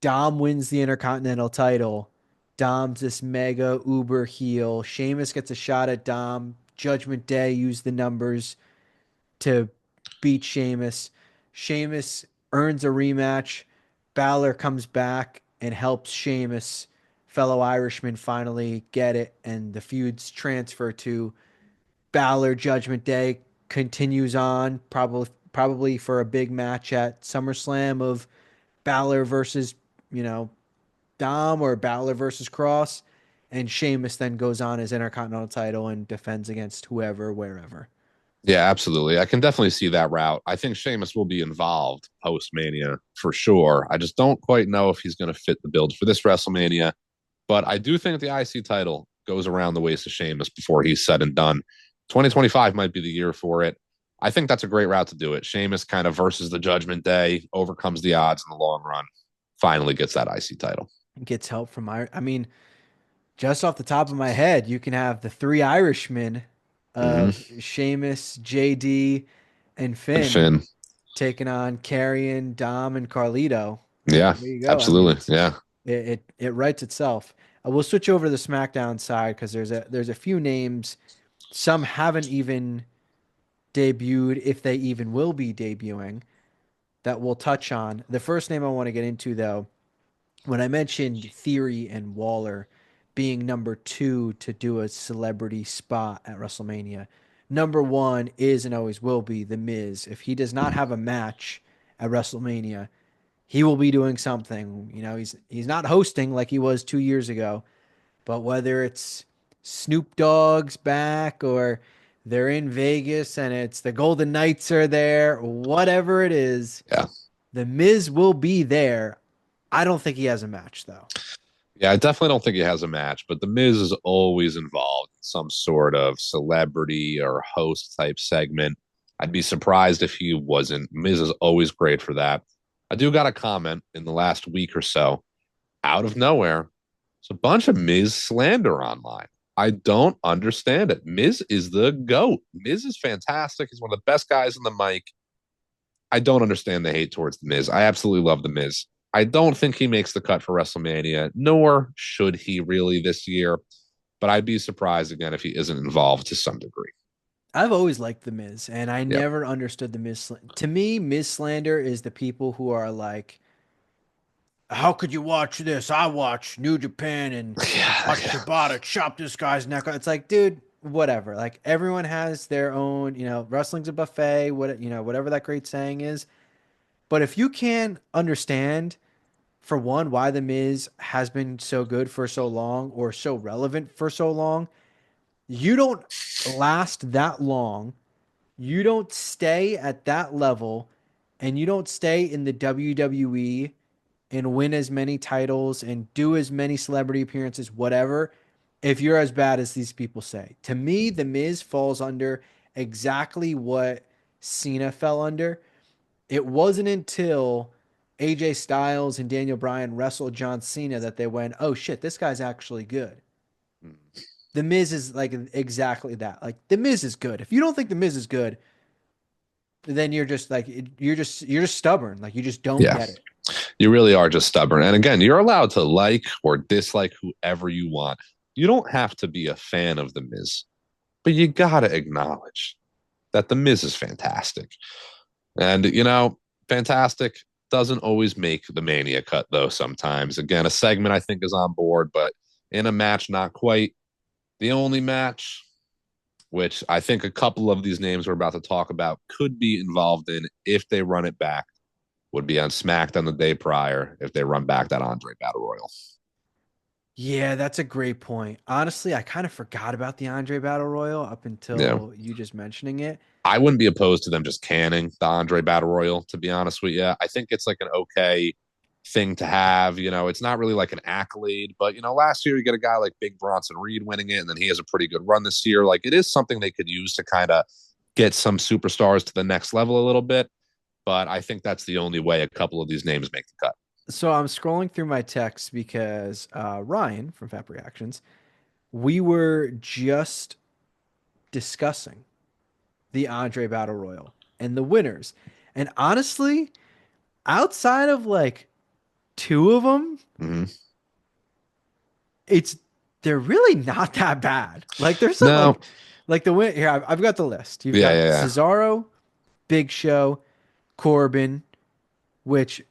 Dom wins the Intercontinental title. Dom's this mega uber heel. Sheamus gets a shot at Dom. Judgment Day used the numbers to beat Sheamus. Sheamus earns a rematch. Balor comes back and helps Sheamus, fellow Irishman, finally get it, and the feuds transfer to Balor. Judgment Day continues on, probably for a big match at SummerSlam of Balor versus you know Dom or Balor versus Cross, and Sheamus then goes on his Intercontinental title and defends against whoever, wherever. Yeah, absolutely. I can definitely see that route. I think Sheamus will be involved post Mania for sure. I just don't quite know if he's going to fit the build for this WrestleMania. But I do think the IC title goes around the waist of Sheamus before he's said and done. 2025 might be the year for it. I think that's a great route to do it. Sheamus kind of versus the Judgment Day, overcomes the odds in the long run, finally gets that IC title. Gets help from I mean, just off the top of my head, you can have the three Irishmen Mm-hmm. of Sheamus, JD, and And Finn Finn. taking on Karrion, Dom, and Carlito. Yeah, There you go. I mean, absolutely. Yeah. it writes itself. We'll switch over to the SmackDown side because there's a few names. Some haven't even debuted, if they even will be debuting, that we'll touch on. The first name I want to get into, though, when I mentioned Theory and Waller being number two to do a celebrity spot at WrestleMania, number one is and always will be The Miz. If he does not have a match at WrestleMania, he will be doing something. He's not hosting like he was 2 years ago, but whether it's Snoop Dogg's back or they're in Vegas and it's the Golden Knights are there, whatever it is, Yeah. the Miz will be there. I don't think he has a match though. Yeah, I definitely don't think he has a match, but The Miz is always involved in some sort of celebrity or host type segment. I'd be surprised if he wasn't. Miz is always great for that. I do got a comment in the last week or so, out of nowhere. It's a bunch of Miz slander online. I don't understand it. Miz is the GOAT. Miz is fantastic. He's one of the best guys in the mic. I don't understand the hate towards the Miz. I absolutely love the Miz. I don't think he makes the cut for WrestleMania, nor should he really this year. But I'd be surprised again if he isn't involved to some degree. I've always liked the Miz, and I Yep. never understood the Miz. To me, Miz slander is the people who are like, "How could you watch this? I watch New Japan and Yeah, watch yeah, Shibata chop this guy's neck." It's like, dude, whatever. Like everyone has their own. Wrestling's a buffet. Whatever that great saying is. But if you can understand, for one, why the Miz has been so good for so long or so relevant for so long, you don't last that long. You don't stay at that level and you don't stay in the WWE and win as many titles and do as many celebrity appearances, whatever, if you're as bad as these people say. To me, The Miz falls under exactly what Cena fell under. It wasn't until AJ Styles and Daniel Bryan wrestled John Cena that they went, oh shit, this guy's actually good. The Miz is like exactly that. Like The Miz is good. If you don't think The Miz is good, then you're just like you're just stubborn. Like you just don't Yeah, get it. you really are just stubborn. And again, you're allowed to like or dislike whoever you want. You don't have to be a fan of The Miz, but you got to acknowledge that The Miz is fantastic. And, fantastic doesn't always make the Mania cut, though, sometimes. Again, a segment I think is on board, but in a match, not quite. The only match, which I think a couple of these names we're about to talk about could be involved in if they run it back, would be on SmackDown the day prior if they run back that Andre Battle Royal. Yeah, that's a great point. Honestly, I kind of forgot about the Andre Battle Royal up Yeah. until you just mentioning it. I wouldn't be opposed to them just canning the Andre Battle Royal, to be honest with you. I think it's like an okay thing to have. It's not really like an accolade, but last year you get a guy like Big Bronson Reed winning it, and then he has a pretty good run this year. Like it is something they could use to kind of get some superstars to the next level a little bit. But I think that's the only way a couple of these names make the cut. So I'm scrolling through my texts because Ryan from FAP Reactions, we were just discussing the Andre Battle Royal and the winners. And honestly, outside of like two of them, Mm-hmm. it's they're really not that bad. Like there's some No, like the win here. I've got the list. You've yeah, got yeah, yeah. Cesaro, Big Show, Corbin, which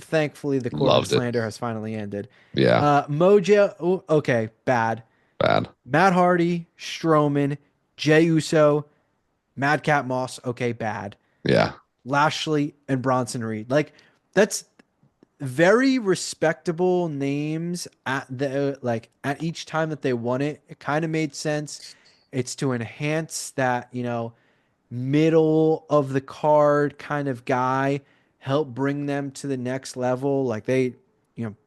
thankfully the Corbin Loved it. slander has finally ended. Yeah, Mojo, oh, okay, bad. bad. Matt Hardy, Strowman, Jey Uso, Madcap Moss, okay, bad. Yeah. Lashley and Bronson Reed. Like that's very respectable names at the like at each time that they won it. It kind of made sense. It's to enhance that, middle of the card kind of guy, help bring them to the next level. Like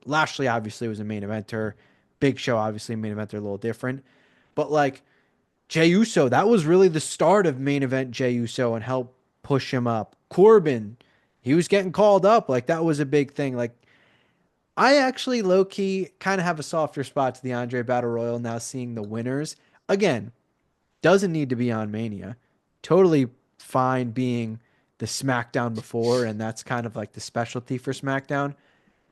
Lashley obviously was a main eventer. Big Show obviously a main eventer, a little different. But like Jey Uso, that was really the start of main event Jey Uso and help push him up. Corbin, he was getting called up. Like that was a big thing. Like I actually low key kind of have a softer spot to the Andre Battle Royal now seeing the winners. Again, doesn't need to be on Mania. Totally fine being the SmackDown before, and that's kind of like the specialty for SmackDown.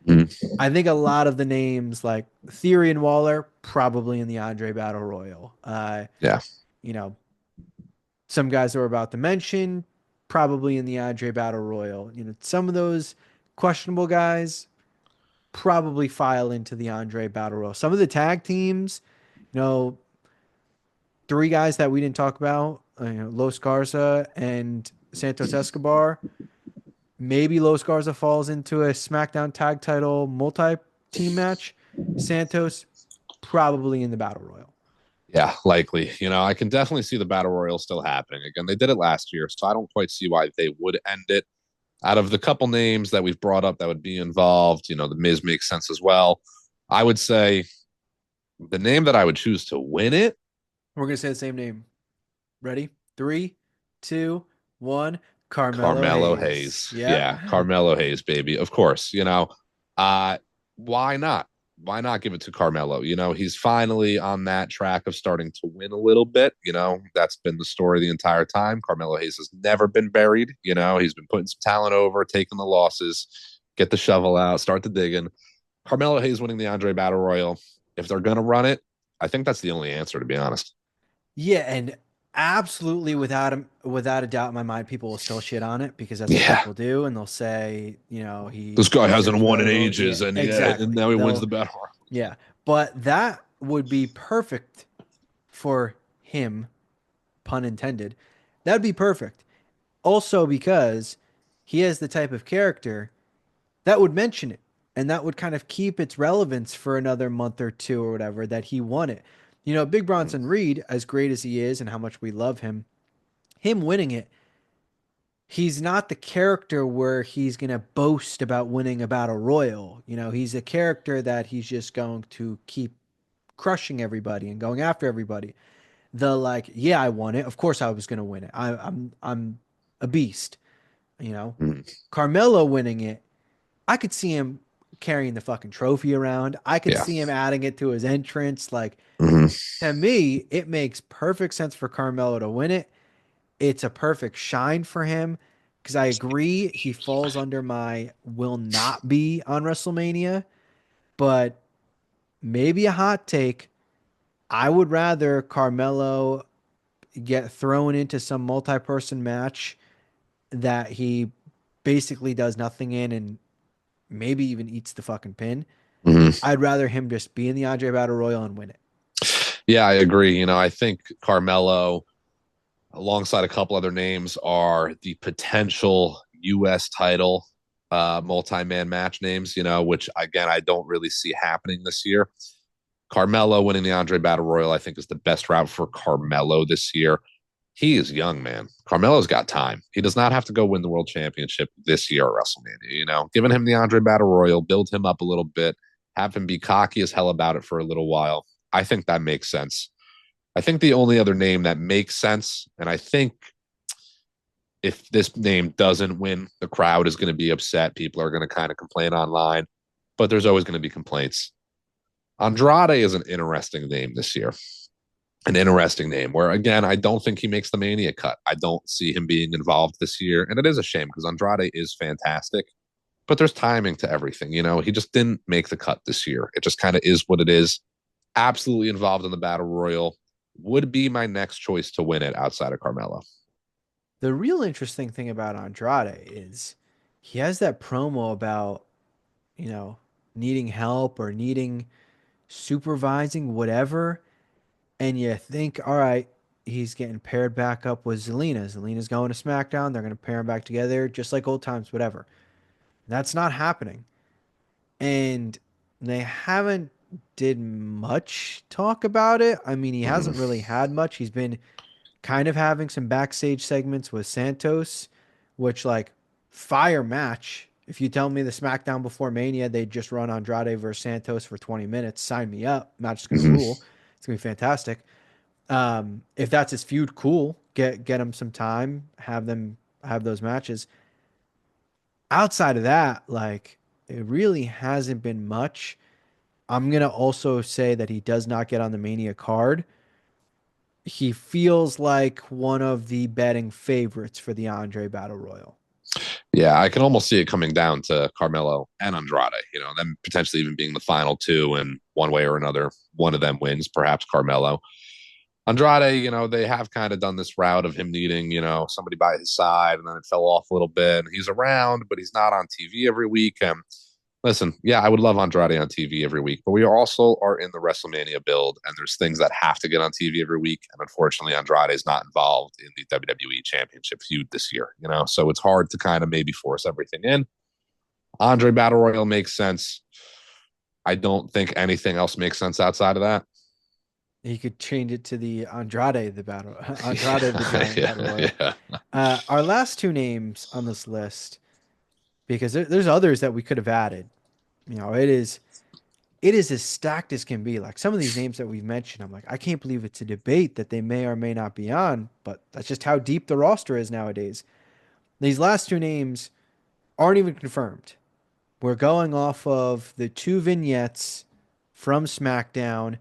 Mm-hmm. I think a lot of the names like Theory and Waller probably in the Andre Battle Royal. Yeah. You know, some guys that we're about to mention probably in the Andre Battle Royal. Some of those questionable guys probably file into the Andre Battle Royal. Some of the tag teams, you know, three guys that we didn't talk about, Los Garza and Santos Escobar. Maybe Los Garza falls into a SmackDown tag title multi-team match. Santos probably in the Battle Royal. Yeah, likely. I can definitely see the battle royal still happening. Again, they did it last year, so I don't quite see why they would end it. Out of the couple names that we've brought up that would be involved, the Miz makes sense as well. I would say the name that I would choose to win it. We're gonna say the same name. Ready? Three, two, one. Carmelo Carmelo Hayes. Hayes. Yeah. Yeah, Carmelo Hayes, baby. Of course, uh, why not? Why not give it to Carmelo? He's finally on that track of starting to win a little bit. That's been the story the entire time. Carmelo Hayes has never been buried. He's been putting some talent over, taking the losses, get the shovel out, start the digging. Carmelo Hayes winning the Andre Battle Royal. If they're going to run it, I think that's the only answer, to be honest. Yeah, and absolutely without a doubt in my mind, people will still shit on it because that's what Yeah. people do, and they'll say, This he guy hasn't deserves won in better. Yeah, ages, and yeah, and exactly. now he wins the They'll battle. yeah, but that would be perfect for him, pun intended. That'd be perfect. Also because he has the type of character that would mention it and that would kind of keep its relevance for another month or two or whatever that he won it. Big Bronson Reed, as great as he is and how much we love him winning it, he's not the character where he's going to boast about winning a battle royal. He's a character that he's just going to keep crushing everybody and going after everybody. The like, yeah, I won it. Of course I was going to win it. I'm a beast, you know. Mm, Carmelo winning it, I could see him carrying the fucking trophy around. I could yeah. see him adding it to his entrance. Like Mm-hmm. to me, it makes perfect sense for Carmelo to win it. it's a perfect shine for him because I agree he falls under my will not be on WrestleMania, but maybe a hot take. I would rather Carmelo get thrown into some multi-person match that he basically does nothing in and maybe even eats the fucking pin. Mhm. I'd rather him just be in the Andre Battle Royal and win it. Yeah, I agree. I think Carmelo, alongside a couple other names, are the potential U.S. title multi-man match names, which again, I don't really see happening this year. Carmelo winning the Andre Battle Royal, I think, is the best route for Carmelo this year. He is young, man. Carmelo's got time. He does not have to go win the world championship this year at WrestleMania. Giving him the Andre Battle Royal, build him up a little bit, have him be cocky as hell about it for a little while. I think that makes sense. I think the only other name that makes sense, and I think if this name doesn't win, the crowd is going to be upset. People are going to kind of complain online, but there's always going to be complaints. Andrade is an interesting name this year. An interesting name where, again, I don't think he makes the Mania cut. I don't see him being involved this year. And it is a shame because Andrade is fantastic, but there's timing to everything. He just didn't make the cut this year. It just kind of is what it is. Absolutely involved in the Battle Royal. Would be my next choice to win it outside of Carmelo. The real interesting thing about Andrade is he has that promo about, you know, needing help or needing supervising, whatever. And you think, all right, he's getting paired back up with Zelina. Zelina's going to SmackDown. They're going to pair him back together, just like old times, whatever. That's not happening. And they haven't did much talk about it. I mean, he hasn't Mm-hmm. really had much. He's been kind of having some backstage segments with Santos, which like fire match. If you tell me the SmackDown before Mania, they just run Andrade versus Santos for 20 minutes, sign me up. Match is gonna Mm-hmm. rule. It's gonna be fantastic. If that's his feud, cool. Get him some time. Have them have those matches. Outside of that, like it really hasn't been much. I'm gonna also say that he does not get on the Mania card. He feels like one of the betting favorites for the Andre Battle Royal. Yeah, I can almost see it coming down to Carmelo and Andrade, them potentially even being the final two, and one way or another, one of them wins, perhaps Carmelo. Andrade, they have kind of done this route of him needing, somebody by his side, and then it fell off a little bit. He's around, but he's not on TV every week. And listen, yeah, I would love Andrade on TV every week, but we also are in the WrestleMania build, and there's things that have to get on TV every week. And unfortunately, Andrade is not involved in the WWE Championship feud this year, so it's hard to kind of maybe force everything in. Andre Battle Royal makes sense. I don't think anything else makes sense outside of that. He could change it to the Andrade the battle Andrade the Giant Battle Yeah, Royal. yeah. Our last two names on this list, because there's others that we could have added. It is as stacked as can be. Like some of these names that we've mentioned, I'm like, I can't believe it's a debate that they may or may not be on, but that's just how deep the roster is nowadays. These last two names aren't even confirmed. We're going off of the two vignettes from SmackDown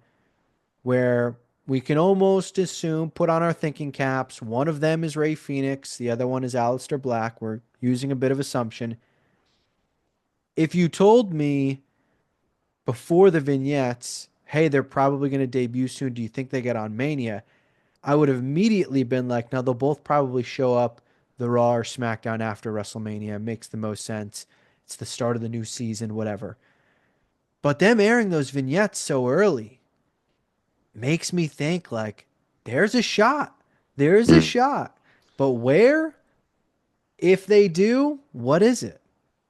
where we can almost assume, put on our thinking caps, one of them is Ray Phoenix, the other one is Aleister Black. We're using a bit of assumption. If you told me before the vignettes, hey, they're probably going to debut soon, do you think they get on Mania? I would have immediately been like, no, they'll both probably show up the Raw or SmackDown after WrestleMania. It makes the most sense. It's the start of the new season, whatever. But them airing those vignettes so early makes me think like there's a shot. There's a Mm. shot. But where? If they do, what is it?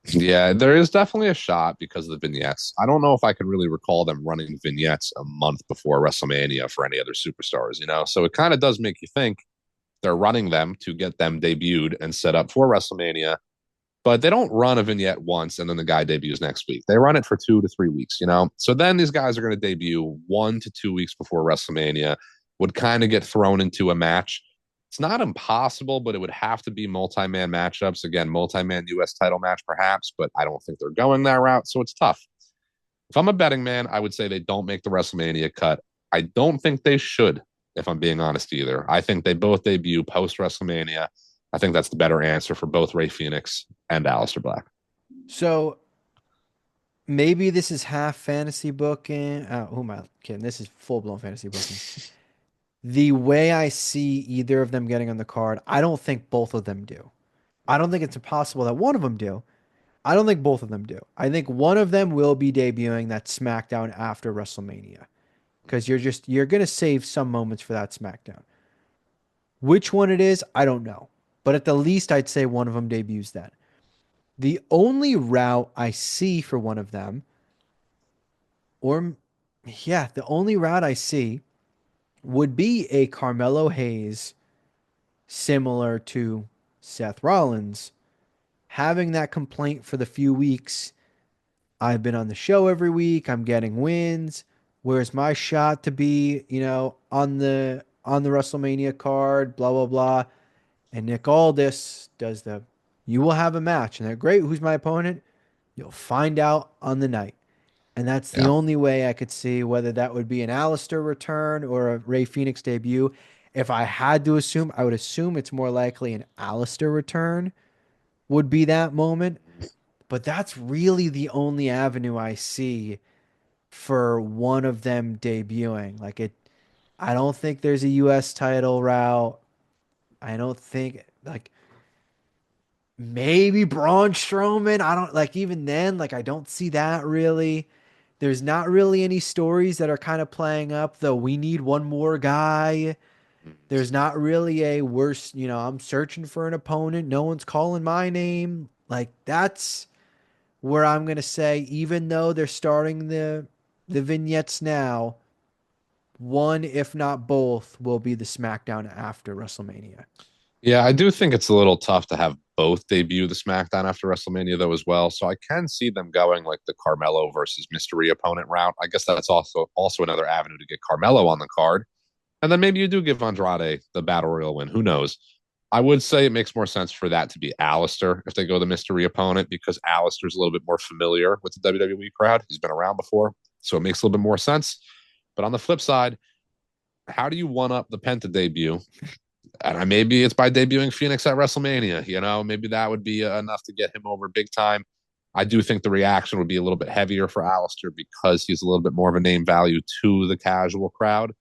Yeah, there is definitely a shot because of the vignettes. I don't know if I could really recall them running vignettes a month before WrestleMania for any other superstars, So it kind of does make you think they're running them to get them debuted and set up for WrestleMania. But they don't run a vignette once and then the guy debuts next week. They run it for 2 to 3 weeks, So then these guys are going to debut 1 to 2 weeks before WrestleMania, would kind of get thrown into a match. It's not impossible, but it would have to be multi-man matchups. Again, multi-man US title match, perhaps, but I don't think they're going that route. So it's tough. If I'm a betting man, I would say they don't make the WrestleMania cut. I don't think they should. if I'm being honest, either. I think they both debut post WrestleMania. I think that's the better answer for both Ray Phoenix and Aleister Black. So maybe this is half fantasy booking. Who am I kidding? This is full blown fantasy booking. The way I see either of them getting on the card, I don't think both of them do. I don't think it's impossible that one of them do. I don't think both of them do. I think one of them will be debuting that SmackDown after WrestleMania because you're gonna save some moments for that SmackDown. Which one it is, I don't know. But at the least, I'd say one of them debuts then. The only route I see for one of them, or yeah, the only route I see would be a Carmelo Hayes similar to Seth Rollins having that complaint for the few weeks I've been on the show every week. I'm getting wins. Where's my shot to be, on the WrestleMania card, blah blah blah. And Nick Aldis does the you will have a match. And they're great. Who's my opponent? You'll find out on the night. And that's the Yeah. only way I could see whether that would be an Alistair return or a Ray Phoenix debut. If I had to assume, I would assume it's more likely an Alistair return would be that moment. But that's really the only avenue I see for one of them debuting. I don't think there's a US title route. I don't think like maybe Braun Strowman. I don't like even then, I don't see that really. There's not really any stories that are kind of playing up, though. We need one more guy. There's not really a worse, I'm searching for an opponent. No one's calling my name. That's where I'm gonna say, even though they're starting the vignettes now, one, if not both, will be the SmackDown after WrestleMania. Yeah, I do think it's a little tough to have both debut the SmackDown after WrestleMania though as well. So I can see them going like the Carmelo versus mystery opponent route. I guess that's also another avenue to get Carmelo on the card. And then maybe you do give Andrade the Battle Royal win. Who knows? I would say it makes more sense for that to be Alistair if they go the mystery opponent because Alistair's a little bit more familiar with the WWE crowd. He's been around before. So it makes a little bit more sense. But on the flip side, how do you one up the Penta debut? And maybe it's by debuting Phoenix at WrestleMania. Maybe that would be enough to get him over big time. I do think the reaction would be a little bit heavier for Alistair because he's a little bit more of a name value to the casual crowd.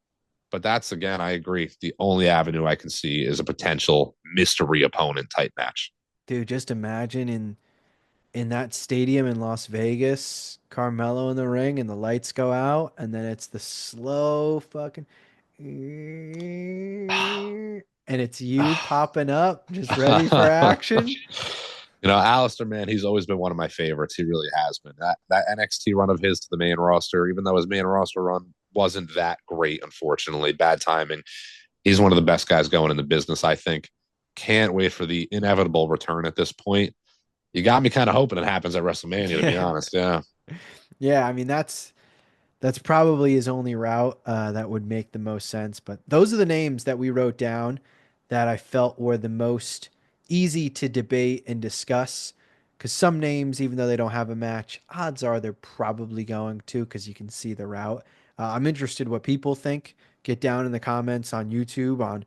But that's, again, I agree. The only avenue I can see is a potential mystery opponent type match. Dude, just imagine in that stadium in Las Vegas, Carmelo in the ring and the lights go out and then it's the slow fucking and it's you popping up just ready for action. Alistair, man, he's always been one of my favorites. He really has been. That NXT run of his to the main roster, even though his main roster run wasn't that great, unfortunately, bad timing. He's one of the best guys going in the business, I think. Can't wait for the inevitable return at this point. You got me kind of hoping it happens at WrestleMania, to be Yeah. honest. Yeah. Yeah, I mean that's probably his only route that would make the most sense. But those are the names that we wrote down that I felt were the most easy to debate and discuss. Because some names, even though they don't have a match, odds are they're probably going to because you can see the route. I'm interested what people think. Get down in the comments on YouTube on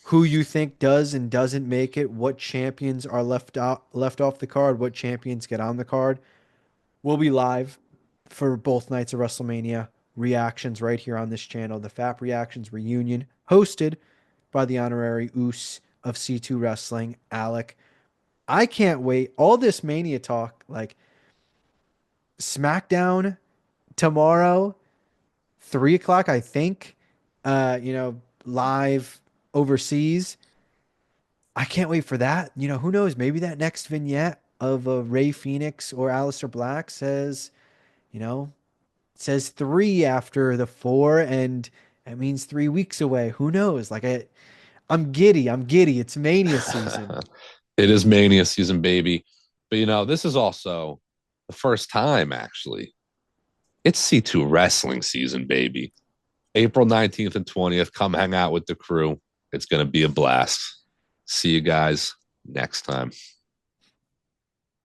who you think does and doesn't make it, what champions are left off the card, what champions get on the card. We'll be live for both nights of WrestleMania reactions right here on this channel. The FAP Reactions reunion, hosted by the honorary Oos of C2 Wrestling, Alec. I can't wait. All this Mania talk, SmackDown tomorrow, 3 o'clock, I think. Live overseas. I can't wait for that. Who knows? Maybe that next vignette of Ray Phoenix or Aleister Black says, you know, says three after the four, and that means 3 weeks away. Who knows? I'm giddy. I'm giddy. It's Mania season. It is Mania season, baby. But, this is also the first time, actually. It's C2 Wrestling season, baby. April 19th and 20th. Come hang out with the crew. It's going to be a blast. See you guys next time.